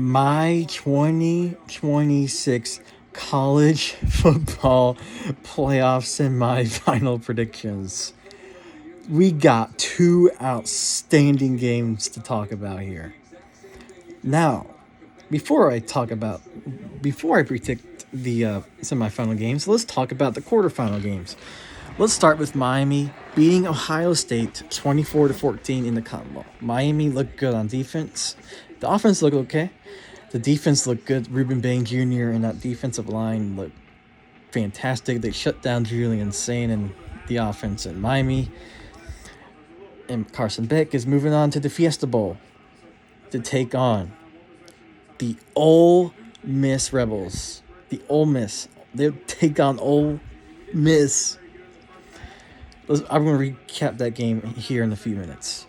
My 2026 college football playoff semifinal predictions. We got two outstanding games to talk about here. Now, before I predict the semifinal games, let's talk about the quarterfinal games. Let's start with Miami beating Ohio State 24-14 in the Cotton Bowl. Miami looked good on defense. The offense looked okay. The defense looked good. Ruben Bain Jr. and that defensive line looked fantastic. They shut down Julian Sain and the offense in Miami. And Carson Beck is moving on to the Fiesta Bowl to take on the Ole Miss Rebels. The Ole Miss. They'll take on Ole Miss. I'm going to recap that game here in a few minutes.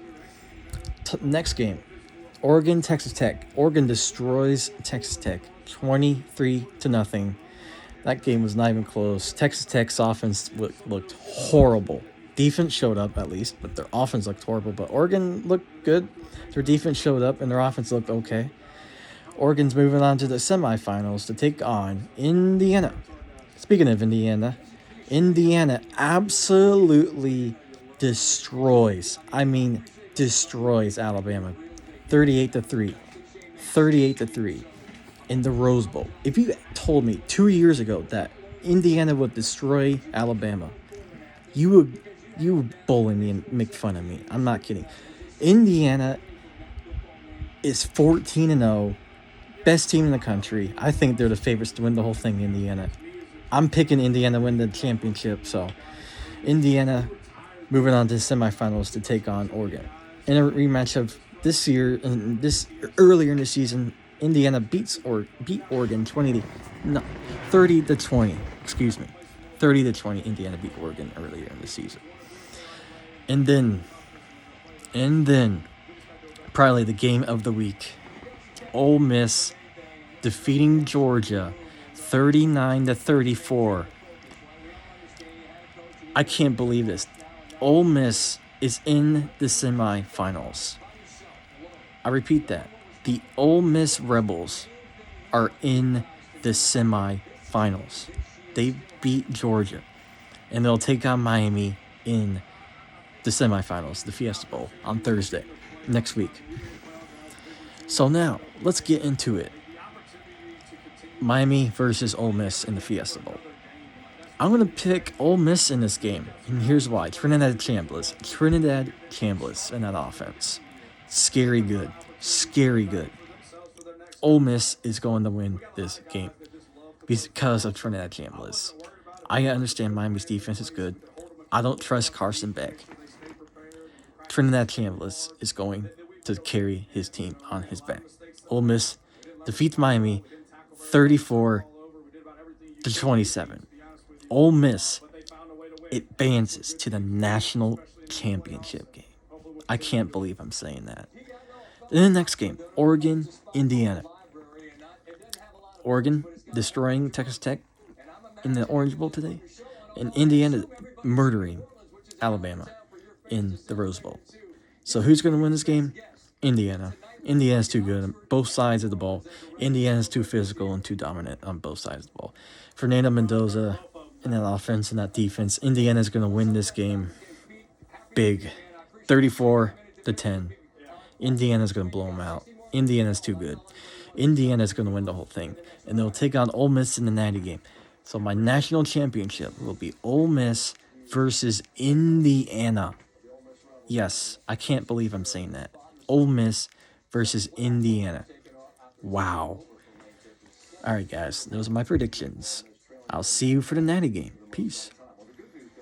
Next game, Oregon, Texas Tech. Oregon destroys Texas Tech 23-0. That game was not even close. Texas Tech's offense looked horrible. Defense showed up at least, but their offense looked horrible. But Oregon looked good. Their defense showed up, and their offense looked okay. Oregon's moving on to the semifinals to take on Indiana. Speaking of Indiana absolutely destroys Alabama 38-3. 38-3 in the Rose Bowl. If you told me 2 years ago that Indiana would destroy Alabama, you would bully me and make fun of me. I'm not kidding. Indiana is 14-0, best team in the country. I think they're the favorites to win the whole thing, Indiana. I'm picking Indiana to win the championship, so Indiana moving on to the semifinals to take on Oregon. In a rematch of this year, earlier in the season, Indiana beat Oregon 30-20. Excuse me, 30-20. Indiana beat Oregon earlier in the season, and then probably the game of the week: Ole Miss defeating Georgia 39-34. I can't believe this. Ole Miss is in the semifinals. I repeat that. The Ole Miss Rebels are in the semifinals. They beat Georgia, and they'll take on Miami in the semifinals, the Fiesta Bowl, on Thursday next week. So now, let's get into it. Miami versus Ole Miss in the Fiesta Bowl. I'm going to pick Ole Miss in this game, and here's why. Trinidad Chambliss in that offense. Scary good. Ole Miss is going to win this game because of Trinidad Chambliss. I understand Miami's defense is good. I don't trust Carson Beck. Trinidad Chambliss is going to carry his team on his back. Ole Miss defeats Miami 34-27. Ole Miss advances to the national championship game. I can't believe I'm saying that. Then the next game, Oregon, Indiana. Oregon destroying Texas Tech in the Orange Bowl today, and Indiana murdering Alabama in the Rose Bowl. So who's going to win this game? Indiana. Indiana's too good on both sides of the ball. Indiana's too physical and too dominant on both sides of the ball. Fernando Mendoza in that offense and that defense. Indiana's going to win this game big. 34-10. Indiana's going to blow them out. Indiana's too good. Indiana's going to win the whole thing. And they'll take on Ole Miss in the Natty game. So my national championship will be Ole Miss versus Indiana. Yes, I can't believe I'm saying that. Ole Miss versus Indiana. Wow. All right, guys. Those are my predictions. I'll see you for the Natty game. Peace.